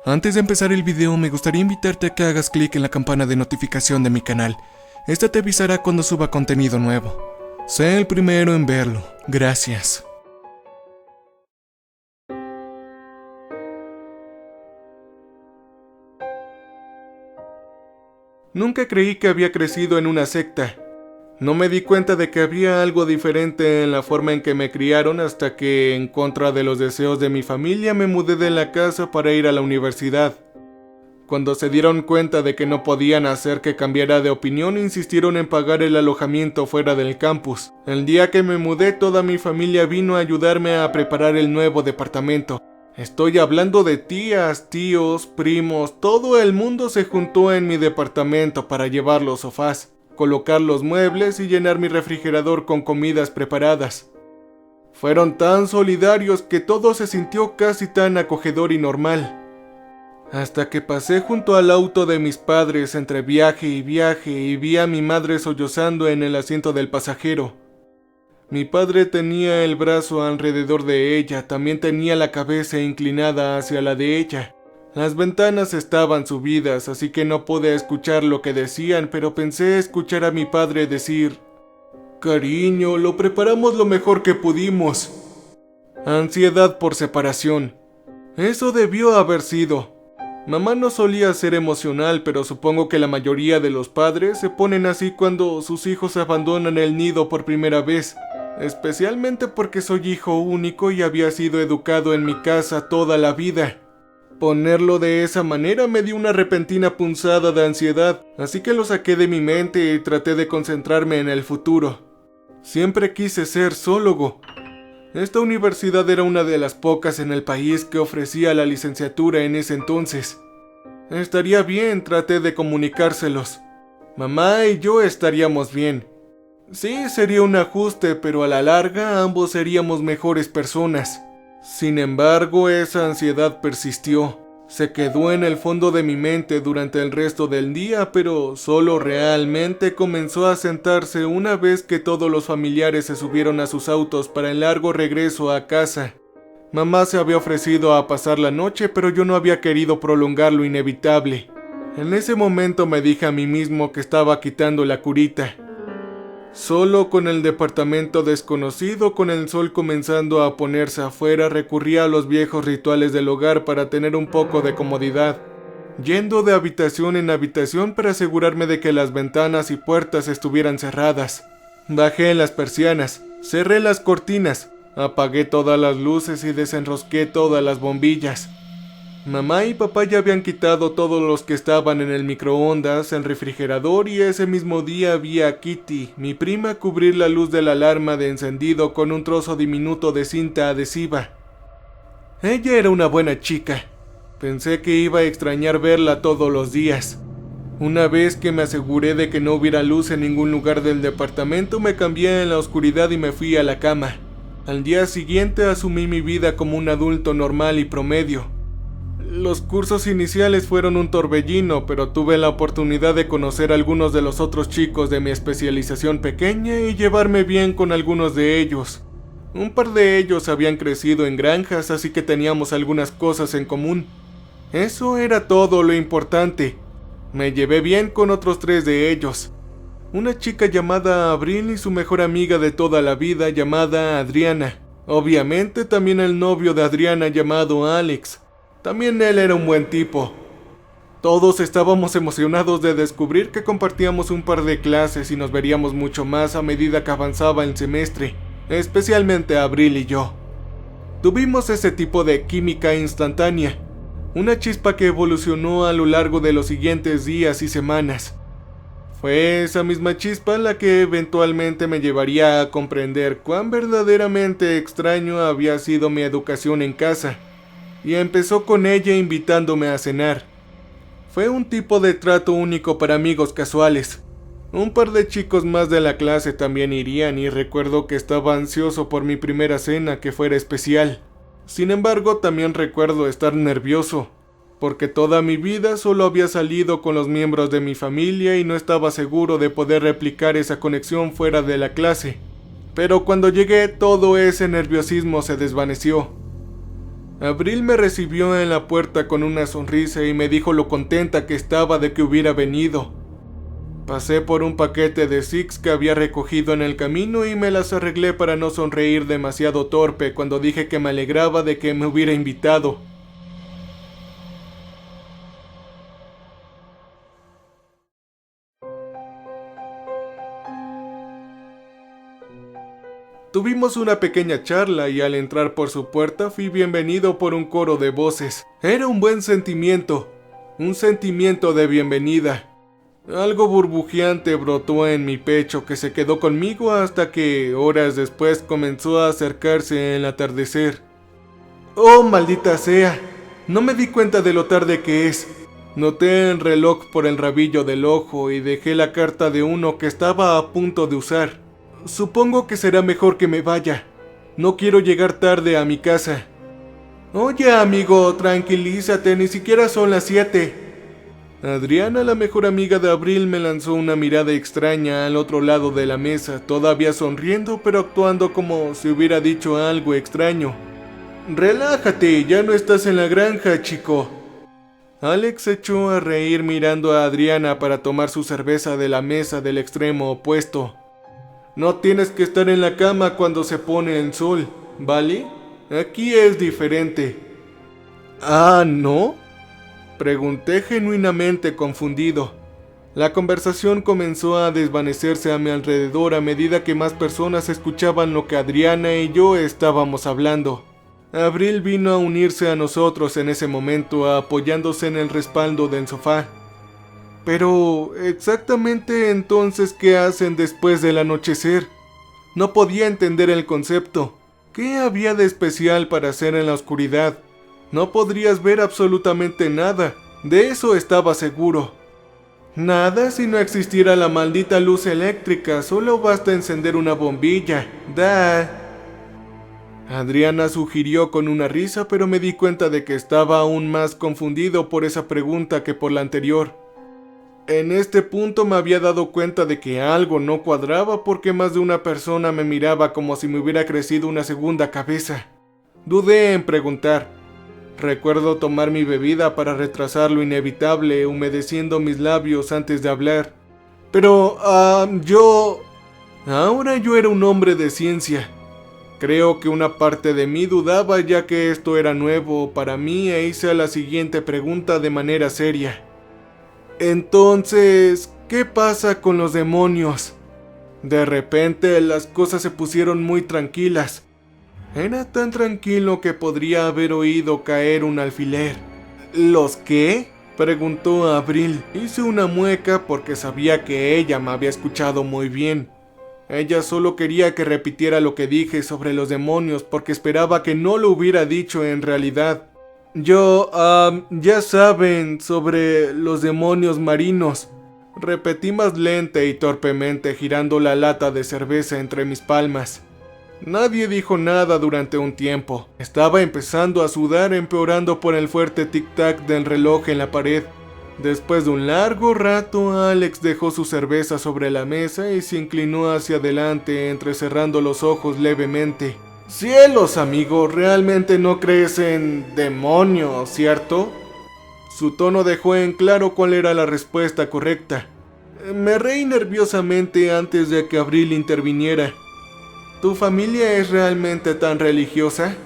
Antes de empezar el video, me gustaría invitarte a que hagas clic en la campana de notificación de mi canal. Esta te avisará cuando suba contenido nuevo. Sé el primero en verlo. Gracias. Nunca creí que había crecido en una secta. No me di cuenta de que había algo diferente en la forma en que me criaron hasta que, en contra de los deseos de mi familia, me mudé de la casa para ir a la universidad. Cuando se dieron cuenta de que no podían hacer que cambiara de opinión, insistieron en pagar el alojamiento fuera del campus. El día que me mudé, toda mi familia vino a ayudarme a preparar el nuevo departamento. Estoy hablando de tías, tíos, primos, todo el mundo se juntó en mi departamento para llevar los sofás, colocar los muebles y llenar mi refrigerador con comidas preparadas. Fueron tan solidarios que todo se sintió casi tan acogedor y normal. Hasta que pasé junto al auto de mis padres entre viaje y vi a mi madre sollozando en el asiento del pasajero. Mi padre tenía el brazo alrededor de ella, también tenía la cabeza inclinada hacia la de ella. Las ventanas estaban subidas, así que no pude escuchar lo que decían, pero pensé escuchar a mi padre decir: «Cariño, lo preparamos lo mejor que pudimos». Ansiedad por separación. Eso debió haber sido. Mamá no solía ser emocional, pero supongo que la mayoría de los padres se ponen así cuando sus hijos abandonan el nido por primera vez. Especialmente porque soy hijo único y había sido educado en mi casa toda la vida. Ponerlo de esa manera me dio una repentina punzada de ansiedad, así que lo saqué de mi mente y traté de concentrarme en el futuro. Siempre quise ser zoólogo. Esta universidad era una de las pocas en el país que ofrecía la licenciatura en ese entonces. Estaría bien, traté de comunicárselos. Mamá y yo estaríamos bien. Sí, sería un ajuste, pero a la larga ambos seríamos mejores personas. Sin embargo, esa ansiedad persistió. Se quedó en el fondo de mi mente durante el resto del día, pero solo realmente comenzó a sentarse una vez que todos los familiares se subieron a sus autos para el largo regreso a casa. Mamá se había ofrecido a pasar la noche, pero yo no había querido prolongar lo inevitable. En ese momento me dije a mí mismo que estaba quitando la curita. Solo con el departamento desconocido, con el sol comenzando a ponerse afuera, recurrí a los viejos rituales del hogar para tener un poco de comodidad, yendo de habitación en habitación para asegurarme de que las ventanas y puertas estuvieran cerradas. Bajé las persianas, cerré las cortinas, apagué todas las luces y desenrosqué todas las bombillas. Mamá y papá ya habían quitado todos los que estaban en el microondas, el refrigerador, y ese mismo día vi a Kitty, mi prima, cubrir la luz de la alarma de encendido con un trozo diminuto de cinta adhesiva. Ella era una buena chica. Pensé que iba a extrañar verla todos los días. Una vez que me aseguré de que no hubiera luz en ningún lugar del departamento, me cambié en la oscuridad y me fui a la cama. Al día siguiente asumí mi vida como un adulto normal y promedio. Los cursos iniciales fueron un torbellino, pero tuve la oportunidad de conocer a algunos de los otros chicos de mi especialización pequeña y llevarme bien con algunos de ellos. Un par de ellos habían crecido en granjas, así que teníamos algunas cosas en común. Eso era todo lo importante. Me llevé bien con otros 3 de ellos. Una chica llamada Abril y su mejor amiga de toda la vida llamada Adriana. Obviamente también el novio de Adriana llamado Alex. También él era un buen tipo. Todos estábamos emocionados de descubrir que compartíamos un par de clases y nos veríamos mucho más a medida que avanzaba el semestre, especialmente Abril y yo. Tuvimos ese tipo de química instantánea, una chispa que evolucionó a lo largo de los siguientes días y semanas. Fue esa misma chispa la que eventualmente me llevaría a comprender cuán verdaderamente extraño había sido mi educación en casa. Y empezó con ella invitándome a cenar. Fue un tipo de trato único para amigos casuales. Un par de chicos más de la clase también irían y recuerdo que estaba ansioso por mi primera cena que fuera especial. Sin embargo, también recuerdo estar nervioso, porque toda mi vida solo había salido con los miembros de mi familia y no estaba seguro de poder replicar esa conexión fuera de la clase. Pero cuando llegué, todo ese nerviosismo se desvaneció. Abril me recibió en la puerta con una sonrisa y me dijo lo contenta que estaba de que hubiera venido. Pasé por un paquete de Six que había recogido en el camino y me las arreglé para no sonreír demasiado torpe cuando dije que me alegraba de que me hubiera invitado. Tuvimos una pequeña charla y al entrar por su puerta fui bienvenido por un coro de voces. Era un buen sentimiento, un sentimiento de bienvenida. Algo burbujeante brotó en mi pecho que se quedó conmigo hasta que, horas después, comenzó a acercarse el atardecer. ¡Oh, maldita sea! No me di cuenta de lo tarde que es. Noté el reloj por el rabillo del ojo y dejé la carta de uno que estaba a punto de usar. Supongo que será mejor que me vaya. No quiero llegar tarde a mi casa. Oye, amigo, tranquilízate, ni siquiera son las 7. Adriana, la mejor amiga de Abril, me lanzó una mirada extraña al otro lado de la mesa, todavía sonriendo, pero actuando como si hubiera dicho algo extraño. Relájate, ya no estás en la granja, chico. Alex se echó a reír mirando a Adriana para tomar su cerveza de la mesa del extremo opuesto. No tienes que estar en la cama cuando se pone el sol, ¿vale? Aquí es diferente. ¿Ah, no? Pregunté genuinamente confundido. La conversación comenzó a desvanecerse a mi alrededor a medida que más personas escuchaban lo que Adriana y yo estábamos hablando. Abril vino a unirse a nosotros en ese momento, apoyándose en el respaldo del sofá. Pero, ¿exactamente entonces qué hacen después del anochecer? No podía entender el concepto. ¿Qué había de especial para hacer en la oscuridad? No podrías ver absolutamente nada, de eso estaba seguro. Nada si no existiera la maldita luz eléctrica, solo basta encender una bombilla. Adriana sugirió con una risa, pero me di cuenta de que estaba aún más confundido por esa pregunta que por la anterior. En este punto me había dado cuenta de que algo no cuadraba porque más de una persona me miraba como si me hubiera crecido una segunda cabeza. Dudé en preguntar. Recuerdo tomar mi bebida para retrasar lo inevitable, humedeciendo mis labios antes de hablar. Pero, Ahora yo era un hombre de ciencia. Creo que una parte de mí dudaba ya que esto era nuevo para mí e hice la siguiente pregunta de manera seria. Entonces, ¿qué pasa con los demonios? De repente las cosas se pusieron muy tranquilas. Era tan tranquilo que podría haber oído caer un alfiler. ¿Los qué? Preguntó Abril. Hice una mueca porque sabía que ella me había escuchado muy bien. Ella solo quería que repitiera lo que dije sobre los demonios porque esperaba que no lo hubiera dicho en realidad. Ya saben, sobre los demonios marinos. Repetí más lenta y torpemente girando la lata de cerveza entre mis palmas. Nadie dijo nada durante un tiempo. Estaba empezando a sudar, empeorando por el fuerte tic-tac del reloj en la pared. Después de un largo rato, Alex dejó su cerveza sobre la mesa y se inclinó hacia adelante, entrecerrando los ojos levemente. Cielos, amigo, realmente no crees en demonios, ¿cierto? Su tono dejó en claro cuál era la respuesta correcta. Me reí nerviosamente antes de que Abril interviniera. ¿Tu familia es realmente tan religiosa?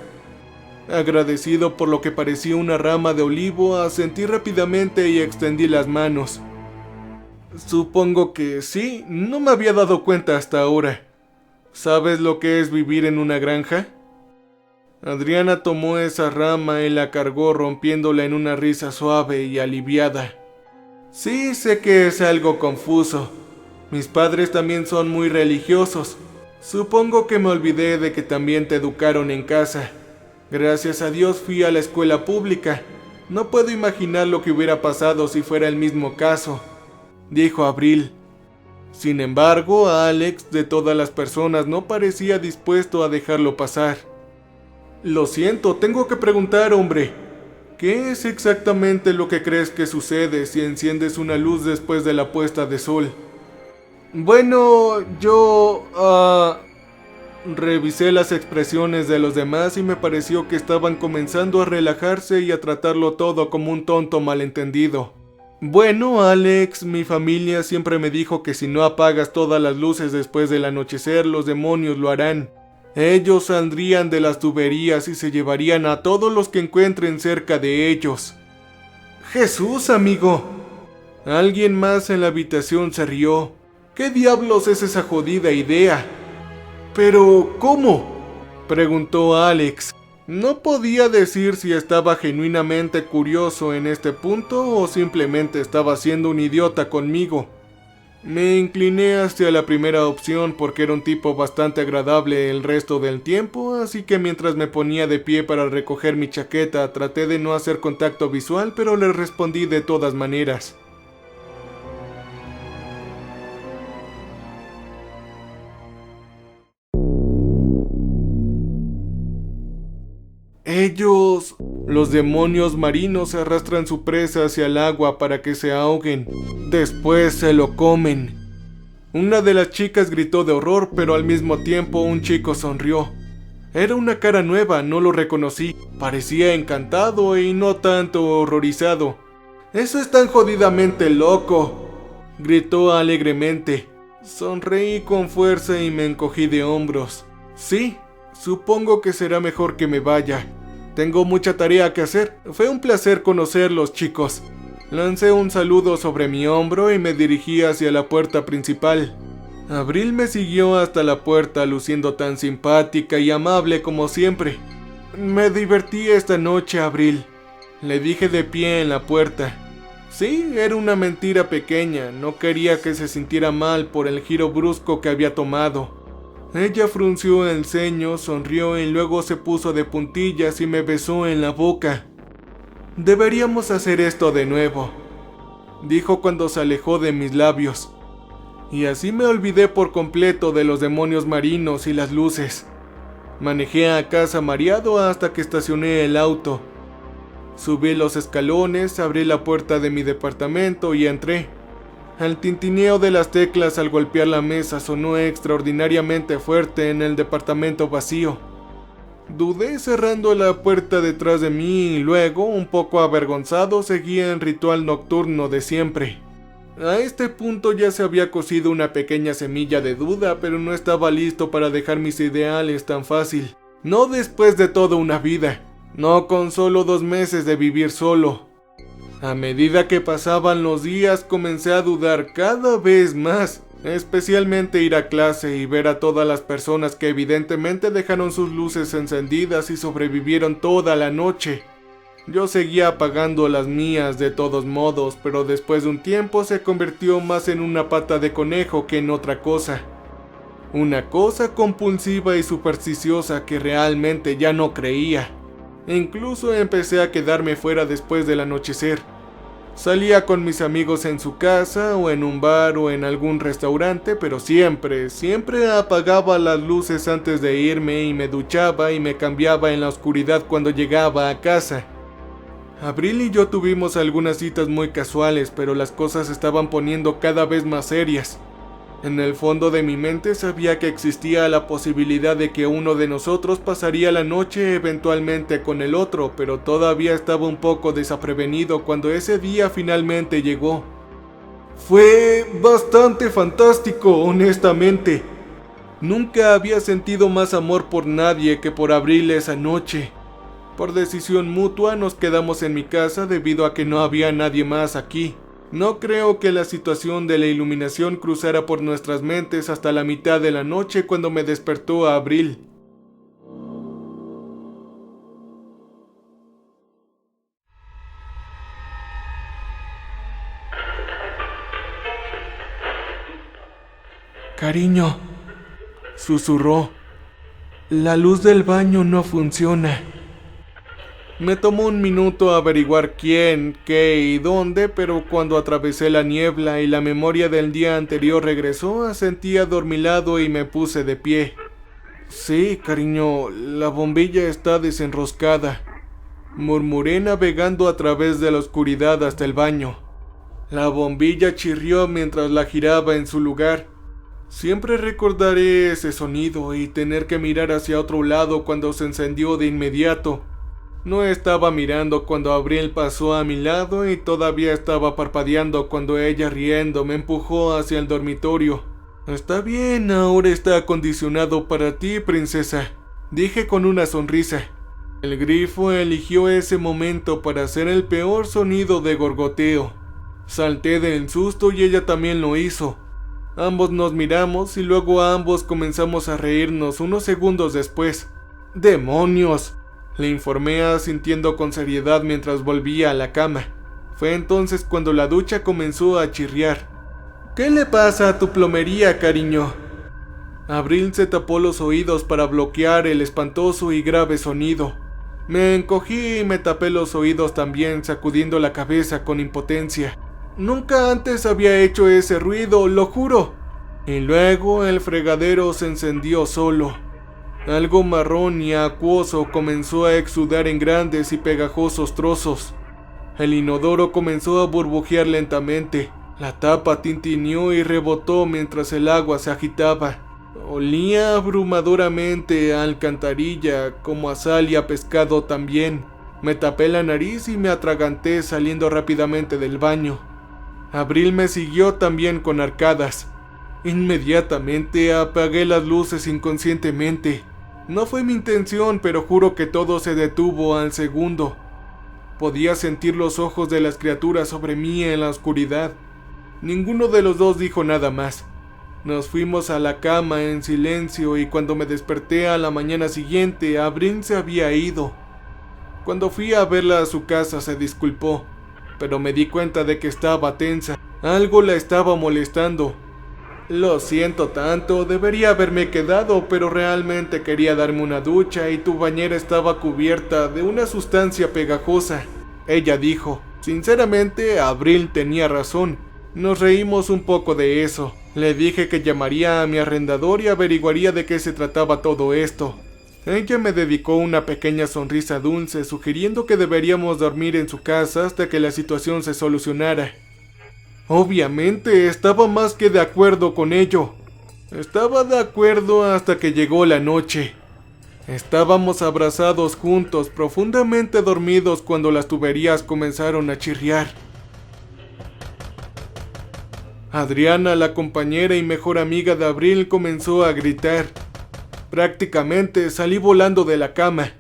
Agradecido por lo que parecía una rama de olivo, asentí rápidamente y extendí las manos. Supongo que sí, no me había dado cuenta hasta ahora. ¿Sabes lo que es vivir en una granja? Adriana tomó esa rama y la cargó rompiéndola en una risa suave y aliviada. Sí, sé que es algo confuso. Mis padres también son muy religiosos. Supongo que me olvidé de que también te educaron en casa. Gracias a Dios fui a la escuela pública. No puedo imaginar lo que hubiera pasado si fuera el mismo caso, dijo Abril. Sin embargo, Alex, de todas las personas, no parecía dispuesto a dejarlo pasar. Lo siento, tengo que preguntar, hombre. ¿Qué es exactamente lo que crees que sucede si enciendes una luz después de la puesta de sol? Bueno, Revisé las expresiones de los demás y me pareció que estaban comenzando a relajarse y a tratarlo todo como un tonto malentendido. Bueno, Alex, mi familia siempre me dijo que si no apagas todas las luces después del anochecer, los demonios lo harán. Ellos saldrían de las tuberías y se llevarían a todos los que encuentren cerca de ellos. ¡Jesús, amigo! Alguien más en la habitación se rió. ¿Qué diablos es esa jodida idea? ¿Pero cómo?, preguntó Alex. No podía decir si estaba genuinamente curioso en este punto o simplemente estaba siendo un idiota conmigo. Me incliné hacia la primera opción porque era un tipo bastante agradable el resto del tiempo, así que mientras me ponía de pie para recoger mi chaqueta, traté de no hacer contacto visual, pero le respondí de todas maneras. Los demonios marinos arrastran su presa hacia el agua para que se ahoguen. Después se lo comen. Una de las chicas gritó de horror, pero al mismo tiempo un chico sonrió. Era una cara nueva, no lo reconocí. Parecía encantado y no tanto horrorizado. ¡Eso es tan jodidamente loco!, gritó alegremente. Sonreí con fuerza y me encogí de hombros. Sí, supongo que será mejor que me vaya. Tengo mucha tarea que hacer. Fue un placer conocerlos, chicos. Lancé un saludo sobre mi hombro y me dirigí hacia la puerta principal. Abril me siguió hasta la puerta, luciendo tan simpática y amable como siempre. Me divertí esta noche, Abril, le dije de pie en la puerta. Sí, era una mentira pequeña, no quería que se sintiera mal por el giro brusco que había tomado. Ella frunció el ceño, sonrió y luego se puso de puntillas y me besó en la boca. Deberíamos hacer esto de nuevo, dijo cuando se alejó de mis labios. Y así me olvidé por completo de los demonios marinos y las luces. Manejé a casa mareado hasta que estacioné el auto. Subí los escalones, abrí la puerta de mi departamento y entré. El tintineo de las teclas al golpear la mesa sonó extraordinariamente fuerte en el departamento vacío. Dudé cerrando la puerta detrás de mí y luego, un poco avergonzado, seguí el ritual nocturno de siempre. A este punto ya se había cocido una pequeña semilla de duda, pero no estaba listo para dejar mis ideales tan fácil. No después de toda una vida, no con solo 2 meses de vivir solo. A medida que pasaban los días comencé a dudar cada vez más, especialmente ir a clase y ver a todas las personas que evidentemente dejaron sus luces encendidas y sobrevivieron toda la noche. Yo seguía apagando las mías de todos modos, pero después de un tiempo se convirtió más en una pata de conejo que en otra cosa. Una cosa compulsiva y supersticiosa que realmente ya no creía. Incluso empecé a quedarme fuera después del anochecer. Salía con mis amigos en su casa o en un bar o en algún restaurante, pero siempre apagaba las luces antes de irme y me duchaba y me cambiaba en la oscuridad cuando llegaba a casa. Abril y yo tuvimos algunas citas muy casuales, pero las cosas se estaban poniendo cada vez más serias. En el fondo de mi mente sabía que existía la posibilidad de que uno de nosotros pasaría la noche eventualmente con el otro, pero todavía estaba un poco desaprevenido cuando ese día finalmente llegó. Fue bastante fantástico, honestamente. Nunca había sentido más amor por nadie que por Abril esa noche. Por decisión mutua nos quedamos en mi casa debido a que no había nadie más aquí. No creo que la situación de la iluminación cruzara por nuestras mentes hasta la mitad de la noche cuando me despertó Abril. Cariño, susurró. La luz del baño no funciona. Me tomó un minuto averiguar quién, qué y dónde, pero cuando atravesé la niebla y la memoria del día anterior regresó, asentí adormilado y me puse de pie. Sí, cariño, la bombilla está desenroscada, murmuré navegando a través de la oscuridad hasta el baño. La bombilla chirrió mientras la giraba en su lugar. Siempre recordaré ese sonido y tener que mirar hacia otro lado cuando se encendió de inmediato. No estaba mirando cuando Abril pasó a mi lado y todavía estaba parpadeando cuando ella, riendo, me empujó hacia el dormitorio. «Está bien, ahora está acondicionado para ti, princesa», dije con una sonrisa. El grifo eligió ese momento para hacer el peor sonido de gorgoteo. Salté del susto y ella también lo hizo. Ambos nos miramos y luego ambos comenzamos a reírnos unos segundos después. ¡Demonios!, le informé asintiendo con seriedad mientras volvía a la cama. Fue entonces cuando la ducha comenzó a chirriar. «¿Qué le pasa a tu plomería, cariño?». Abril se tapó los oídos para bloquear el espantoso y grave sonido. Me encogí y me tapé los oídos también, sacudiendo la cabeza con impotencia. Nunca antes había hecho ese ruido, lo juro. Y luego el fregadero se encendió solo. Algo marrón y acuoso comenzó a exudar en grandes y pegajosos trozos. El inodoro comenzó a burbujear lentamente. La tapa tintineó y rebotó mientras el agua se agitaba. Olía abrumadoramente a alcantarilla, como a sal y a pescado también. Me tapé la nariz y me atraganté saliendo rápidamente del baño. Abril me siguió también con arcadas. Inmediatamente apagué las luces inconscientemente. No fue mi intención, pero juro que todo se detuvo al segundo. Podía sentir los ojos de las criaturas sobre mí en la oscuridad. Ninguno de los dos dijo nada más. Nos fuimos a la cama en silencio y cuando me desperté a la mañana siguiente, Abril se había ido. Cuando fui a verla a su casa se disculpó, pero me di cuenta de que estaba tensa. Algo la estaba molestando. «Lo siento tanto, debería haberme quedado, pero realmente quería darme una ducha y tu bañera estaba cubierta de una sustancia pegajosa», ella dijo. Sinceramente, Abril tenía razón. Nos reímos un poco de eso. Le dije que llamaría a mi arrendador y averiguaría de qué se trataba todo esto. Ella me dedicó una pequeña sonrisa dulce, sugiriendo que deberíamos dormir en su casa hasta que la situación se solucionara. Obviamente estaba más que de acuerdo con ello. Estaba de acuerdo hasta que llegó la noche. Estábamos abrazados juntos, profundamente dormidos cuando las tuberías comenzaron a chirriar. Adriana, la compañera y mejor amiga de Abril, comenzó a gritar. Prácticamente salí volando de la cama.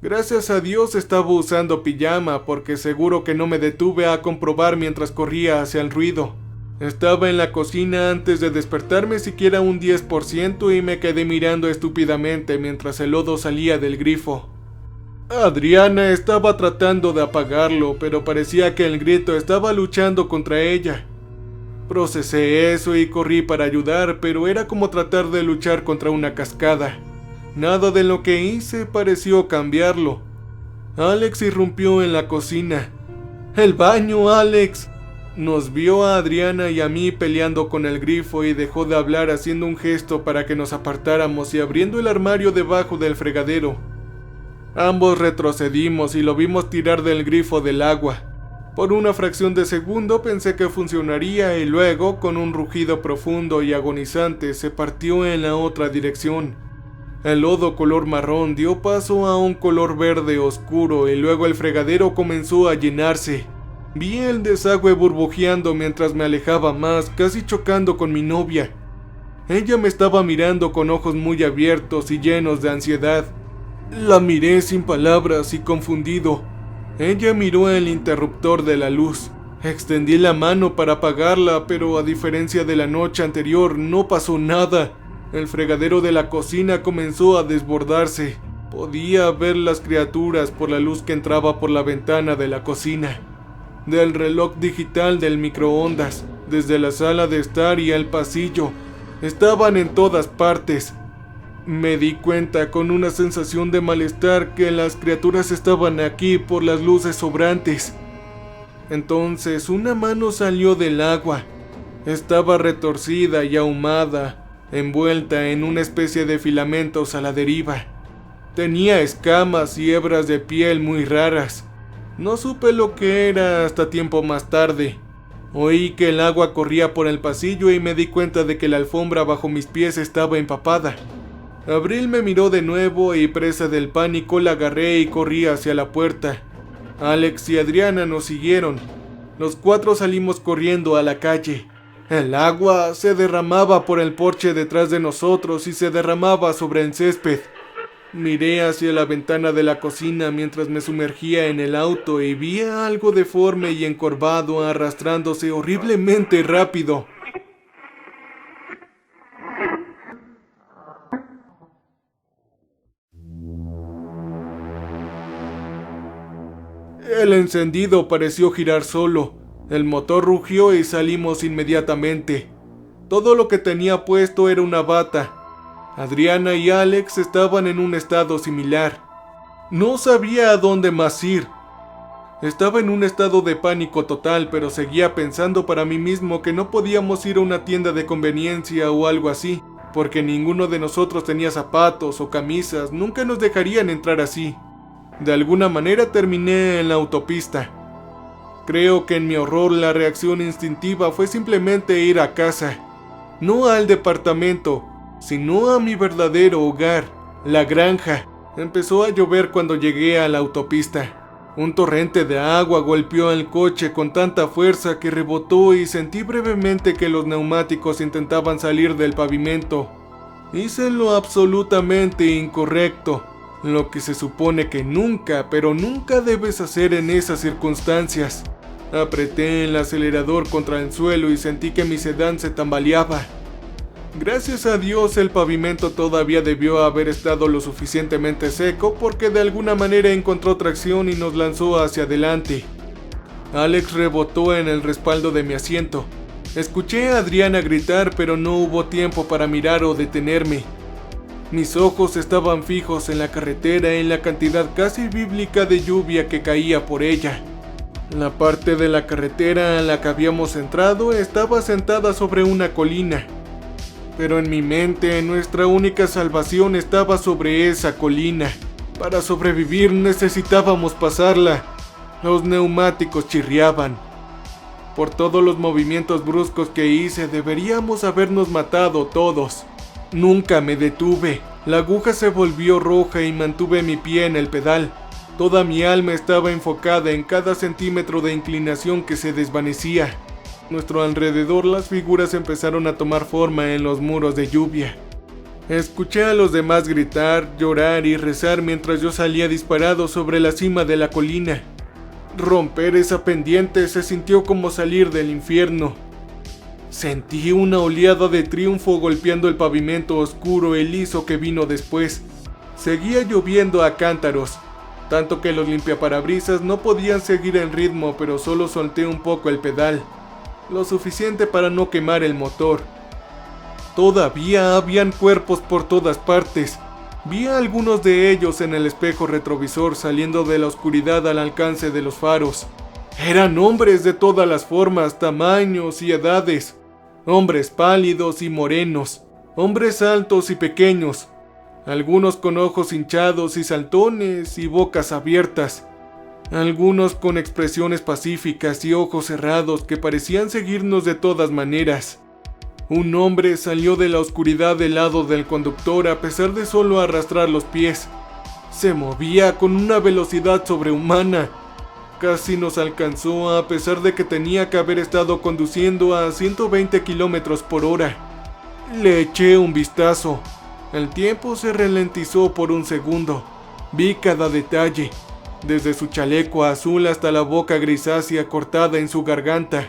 Gracias a Dios estaba usando pijama porque seguro que no me detuve a comprobar mientras corría hacia el ruido. Estaba en la cocina antes de despertarme siquiera un 10% y me quedé mirando estúpidamente mientras el lodo salía del grifo. Adriana estaba tratando de apagarlo, pero parecía que el grito estaba luchando contra ella. Procesé eso y corrí para ayudar, pero era como tratar de luchar contra una cascada. Nada de lo que hice pareció cambiarlo. Alex irrumpió en la cocina. ¡El baño, Alex! Nos vio a Adriana y a mí peleando con el grifo y dejó de hablar haciendo un gesto para que nos apartáramos y abriendo el armario debajo del fregadero. Ambos retrocedimos y lo vimos tirar del grifo del agua. Por una fracción de segundo pensé que funcionaría y luego, con un rugido profundo y agonizante, se partió en la otra dirección. El lodo color marrón dio paso a un color verde oscuro y luego el fregadero comenzó a llenarse. Vi el desagüe burbujeando mientras me alejaba más, casi chocando con mi novia. Ella me estaba mirando con ojos muy abiertos y llenos de ansiedad. La miré sin palabras y confundido. Ella miró el interruptor de la luz. Extendí la mano para apagarla, pero a diferencia de la noche anterior, no pasó nada. El fregadero de la cocina comenzó a desbordarse. Podía ver las criaturas por la luz que entraba por la ventana de la cocina. Del reloj digital del microondas, desde la sala de estar y el pasillo. Estaban en todas partes. Me di cuenta con una sensación de malestar que las criaturas estaban aquí por las luces sobrantes. Entonces una mano salió del agua. Estaba retorcida y ahumada, envuelta en una especie de filamentos a la deriva. Tenía escamas y hebras de piel muy raras. No supe lo que era hasta tiempo más tarde. Oí que el agua corría por el pasillo y me di cuenta de que la alfombra bajo mis pies estaba empapada. Abril me miró de nuevo y, presa del pánico, la agarré y corrí hacia la puerta. Alex y Adriana nos siguieron. Los cuatro salimos corriendo a la calle. El agua se derramaba por el porche detrás de nosotros y se derramaba sobre el césped. Miré hacia la ventana de la cocina mientras me sumergía en el auto y vi algo deforme y encorvado arrastrándose horriblemente rápido. El encendido pareció girar solo. El motor rugió y salimos inmediatamente. Todo lo que tenía puesto era una bata. Adriana y Alex estaban en un estado similar. No sabía a dónde más ir. Estaba en un estado de pánico total, pero seguía pensando para mí mismo que no podíamos ir a una tienda de conveniencia o algo así, porque ninguno de nosotros tenía zapatos o camisas, nunca nos dejarían entrar así. De alguna manera terminé en la autopista. Creo que en mi horror la reacción instintiva fue simplemente ir a casa. No al departamento, sino a mi verdadero hogar, la granja. Empezó a llover cuando llegué a la autopista. Un torrente de agua golpeó el coche con tanta fuerza que rebotó y sentí brevemente que los neumáticos intentaban salir del pavimento. Hice lo absolutamente incorrecto, lo que se supone que nunca, pero nunca debes hacer en esas circunstancias. Apreté el acelerador contra el suelo y sentí que mi sedán se tambaleaba. Gracias a Dios el pavimento todavía debió haber estado lo suficientemente seco porque de alguna manera encontró tracción y nos lanzó hacia adelante. Alex rebotó en el respaldo de mi asiento. Escuché a Adriana gritar, pero no hubo tiempo para mirar o detenerme. Mis ojos estaban fijos en la carretera en la cantidad casi bíblica de lluvia que caía por ella. La parte de la carretera a la que habíamos entrado estaba sentada sobre una colina. Pero en mi mente nuestra única salvación estaba sobre esa colina. Para sobrevivir necesitábamos pasarla. Los neumáticos chirriaban. Por todos los movimientos bruscos que hice, deberíamos habernos matado todos. Nunca me detuve. La aguja se volvió roja y mantuve mi pie en el pedal. Toda mi alma estaba enfocada en cada centímetro de inclinación que se desvanecía. A nuestro alrededor las figuras empezaron a tomar forma en los muros de lluvia. Escuché a los demás gritar, llorar y rezar mientras yo salía disparado sobre la cima de la colina. Romper esa pendiente se sintió como salir del infierno. Sentí una oleada de triunfo golpeando el pavimento oscuro y liso que vino después. Seguía lloviendo a cántaros, tanto que los limpiaparabrisas no podían seguir el ritmo, pero solo solté un poco el pedal, lo suficiente para no quemar el motor. Todavía habían cuerpos por todas partes. Vi a algunos de ellos en el espejo retrovisor saliendo de la oscuridad al alcance de los faros. Eran hombres de todas las formas, tamaños y edades. Hombres pálidos y morenos, hombres altos y pequeños, algunos con ojos hinchados y saltones y bocas abiertas, algunos con expresiones pacíficas y ojos cerrados que parecían seguirnos de todas maneras. Un hombre salió de la oscuridad del lado del conductor a pesar de solo arrastrar los pies. Se movía con una velocidad sobrehumana. Casi nos alcanzó a pesar de que tenía que haber estado conduciendo a 120 kilómetros por hora. Le eché un vistazo. El tiempo se ralentizó por un segundo. Vi cada detalle, desde su chaleco azul hasta la boca grisácea cortada en su garganta.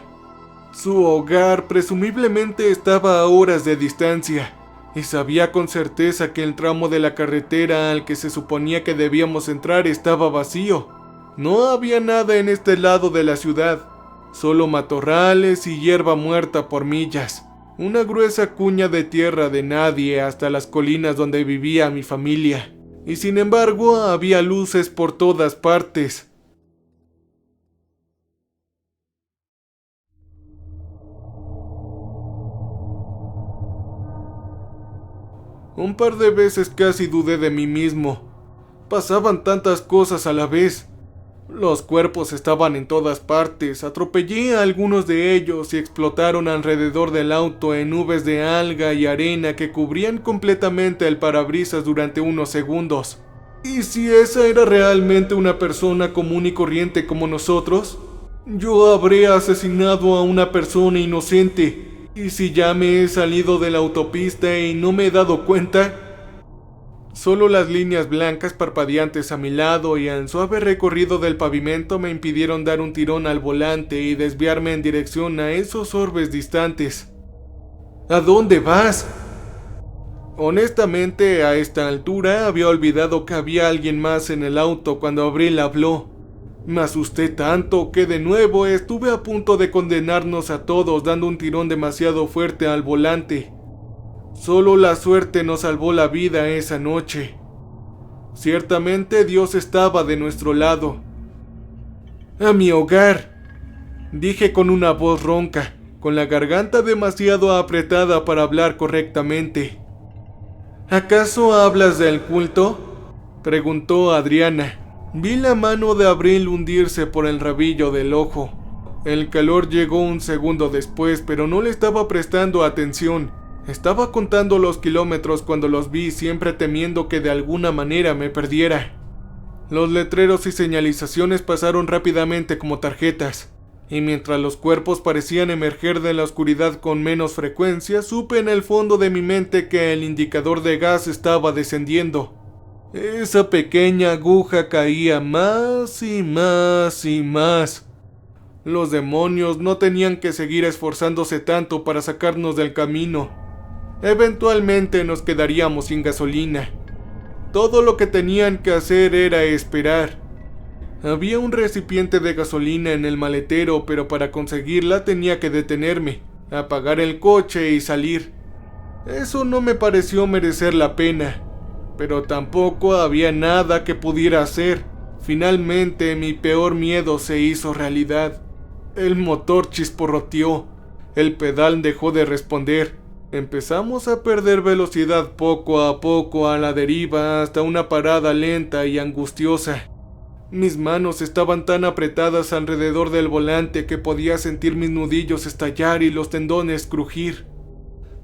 Su hogar presumiblemente estaba a horas de distancia, y sabía con certeza que el tramo de la carretera al que se suponía que debíamos entrar estaba vacío. No había nada en este lado de la ciudad, solo matorrales y hierba muerta por millas. Una gruesa cuña de tierra de nadie hasta las colinas donde vivía mi familia. Y sin embargo, había luces por todas partes. Un par de veces casi dudé de mí mismo. Pasaban tantas cosas a la vez. Los cuerpos estaban en todas partes, atropellé a algunos de ellos y explotaron alrededor del auto en nubes de alga y arena que cubrían completamente el parabrisas durante unos segundos. ¿Y si esa era realmente una persona común y corriente como nosotros? Yo habré asesinado a una persona inocente. ¿Y si ya me he salido de la autopista y no me he dado cuenta? Solo las líneas blancas parpadeantes a mi lado y el suave recorrido del pavimento me impidieron dar un tirón al volante y desviarme en dirección a esos orbes distantes. ¿A dónde vas? Honestamente, a esta altura había olvidado que había alguien más en el auto cuando Abril habló. Me asusté tanto que de nuevo estuve a punto de condenarnos a todos dando un tirón demasiado fuerte al volante. Solo la suerte nos salvó la vida esa noche. Ciertamente Dios estaba de nuestro lado. ¡A mi hogar!, dije con una voz ronca, con la garganta demasiado apretada para hablar correctamente. ¿Acaso hablas del culto?, preguntó Adriana. Vi la mano de Abril hundirse por el rabillo del ojo. El calor llegó un segundo después, pero no le estaba prestando atención. Estaba contando los kilómetros cuando los vi, siempre temiendo que de alguna manera me perdiera. Los letreros y señalizaciones pasaron rápidamente como tarjetas, y mientras los cuerpos parecían emerger de la oscuridad con menos frecuencia, supe en el fondo de mi mente que el indicador de gas estaba descendiendo. Esa pequeña aguja caía más y más y más. Los demonios no tenían que seguir esforzándose tanto para sacarnos del camino. Eventualmente nos quedaríamos sin gasolina. Todo lo que tenían que hacer era esperar. Había un recipiente de gasolina en el maletero, pero para conseguirla tenía que detenerme, apagar el coche y salir. Eso no me pareció merecer la pena, pero tampoco había nada que pudiera hacer. Finalmente mi peor miedo se hizo realidad. El motor chisporroteó, el pedal dejó de responder. Empezamos a perder velocidad poco a poco a la deriva hasta una parada lenta y angustiosa. Mis manos estaban tan apretadas alrededor del volante que podía sentir mis nudillos estallar y los tendones crujir.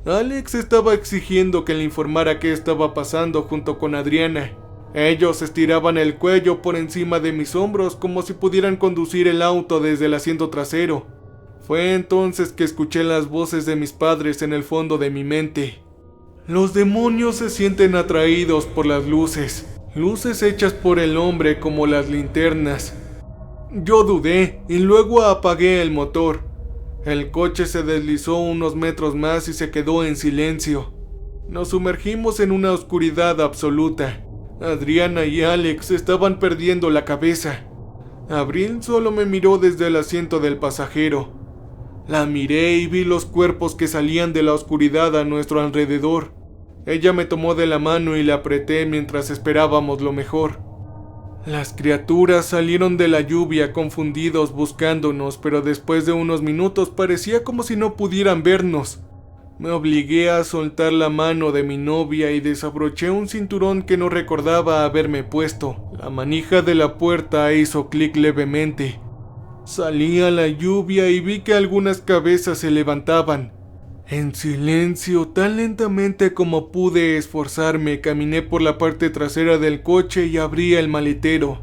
Alex estaba exigiendo que le informara qué estaba pasando junto con Adriana. Ellos estiraban el cuello por encima de mis hombros como si pudieran conducir el auto desde el asiento trasero. Fue entonces que escuché las voces de mis padres en el fondo de mi mente. Los demonios se sienten atraídos por las luces hechas por el hombre como las linternas. Yo dudé y luego apagué el motor. El coche se deslizó unos metros más y se quedó en silencio. Nos sumergimos en una oscuridad absoluta. Adriana y Alex estaban perdiendo la cabeza. Abril solo me miró desde el asiento del pasajero. La miré y vi los cuerpos que salían de la oscuridad a nuestro alrededor. Ella me tomó de la mano y la apreté mientras esperábamos lo mejor. Las criaturas salieron de la lluvia confundidos buscándonos, pero después de unos minutos parecía como si no pudieran vernos. Me obligué a soltar la mano de mi novia y desabroché un cinturón que no recordaba haberme puesto. La manija de la puerta hizo clic levemente. Salí a la lluvia y vi que algunas cabezas se levantaban. En silencio, tan lentamente como pude esforzarme, caminé por la parte trasera del coche y abrí el maletero.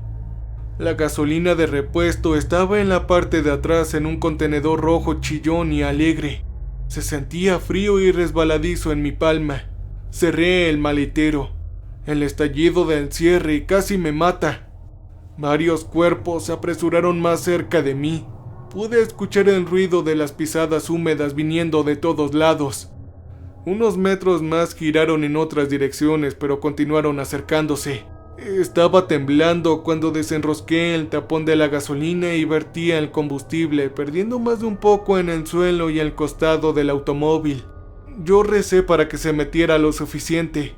La gasolina de repuesto estaba en la parte de atrás en un contenedor rojo chillón y alegre. Se sentía frío y resbaladizo en mi palma. Cerré el maletero. El estallido del cierre casi me mata. Varios cuerpos se apresuraron más cerca de mí. Pude escuchar el ruido de las pisadas húmedas viniendo de todos lados. Unos metros más giraron en otras direcciones, pero continuaron acercándose. Estaba temblando cuando desenrosqué el tapón de la gasolina y vertía el combustible, perdiendo más de un poco en el suelo y el costado del automóvil. Yo recé para que se metiera lo suficiente.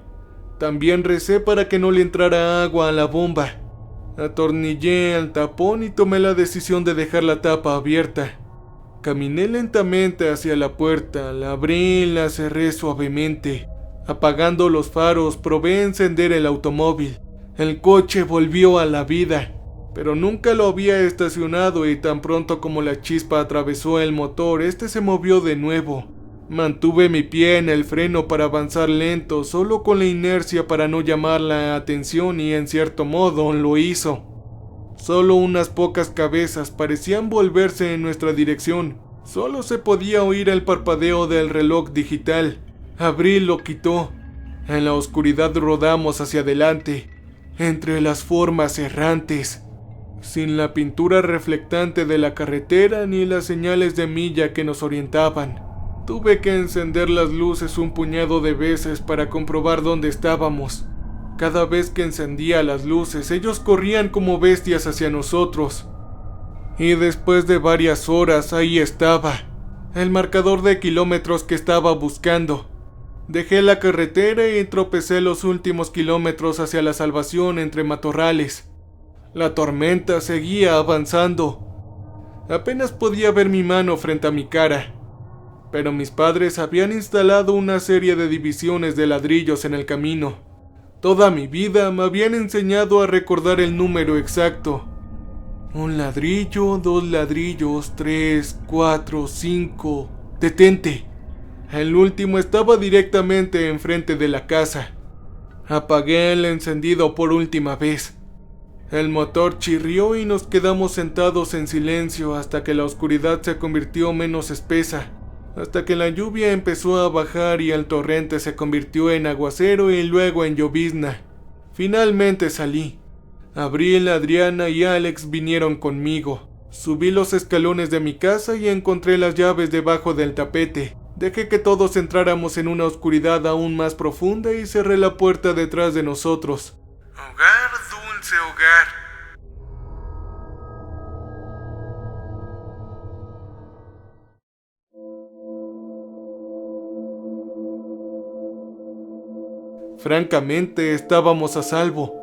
También recé para que no le entrara agua a la bomba. Atornillé el tapón y tomé la decisión de dejar la tapa abierta. Caminé lentamente hacia la puerta, la abrí y la cerré suavemente. Apagando los faros, probé encender el automóvil. El coche volvió a la vida, pero nunca lo había estacionado y tan pronto como la chispa atravesó el motor, este se movió de nuevo. Mantuve mi pie en el freno para avanzar lento, solo con la inercia para no llamar la atención y en cierto modo lo hizo. Solo unas pocas cabezas parecían volverse en nuestra dirección. Solo se podía oír el parpadeo del reloj digital. Abril lo quitó. En la oscuridad rodamos hacia adelante, entre las formas errantes, sin la pintura reflectante de la carretera ni las señales de milla que nos orientaban. Tuve que encender las luces un puñado de veces para comprobar dónde estábamos. Cada vez que encendía las luces, ellos corrían como bestias hacia nosotros. Y después de varias horas, ahí estaba, el marcador de kilómetros que estaba buscando. Dejé la carretera y tropecé los últimos kilómetros hacia la salvación entre matorrales. La tormenta seguía avanzando. Apenas podía ver mi mano frente a mi cara. Pero mis padres habían instalado una serie de divisiones de ladrillos en el camino. Toda mi vida me habían enseñado a recordar el número exacto. 1 ladrillo, 2 ladrillos, 3, 4, 5... ¡Detente! El último estaba directamente enfrente de la casa. Apagué el encendido por última vez. El motor chirrió y nos quedamos sentados en silencio hasta que la oscuridad se convirtió menos espesa, hasta que la lluvia empezó a bajar y el torrente se convirtió en aguacero y luego en llovizna. Finalmente salí. Abril, Adriana y Alex vinieron conmigo. Subí los escalones de mi casa y encontré las llaves debajo del tapete. Dejé que todos entráramos en una oscuridad aún más profunda y cerré la puerta detrás de nosotros. Hogar, dulce hogar. Francamente, estábamos a salvo.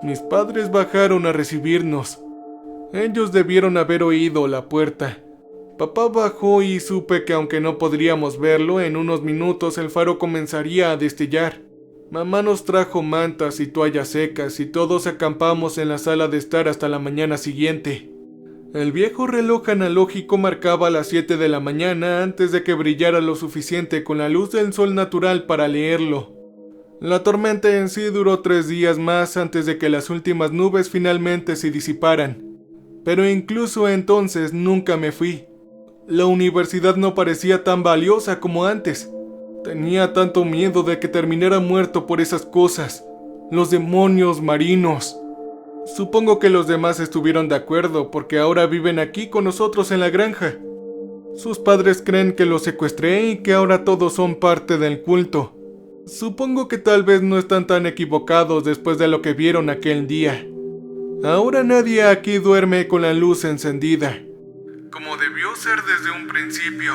Mis padres bajaron a recibirnos. Ellos debieron haber oído la puerta. Papá bajó y supe que aunque no podríamos verlo, en unos minutos el faro comenzaría a destellar. Mamá nos trajo mantas y toallas secas y todos acampamos en la sala de estar hasta la mañana siguiente. El viejo reloj analógico marcaba las 7 de la mañana antes de que brillara lo suficiente con la luz del sol natural para leerlo. La tormenta en sí duró 3 días más antes de que las últimas nubes finalmente se disiparan. Pero incluso entonces nunca me fui. La universidad no parecía tan valiosa como antes. Tenía tanto miedo de que terminara muerto por esas cosas. Los demonios marinos. Supongo que los demás estuvieron de acuerdo porque ahora viven aquí con nosotros en la granja. Sus padres creen que los secuestré y que ahora todos son parte del culto. Supongo que tal vez no están tan equivocados después de lo que vieron aquel día. Ahora nadie aquí duerme con la luz encendida, como debió ser desde un principio.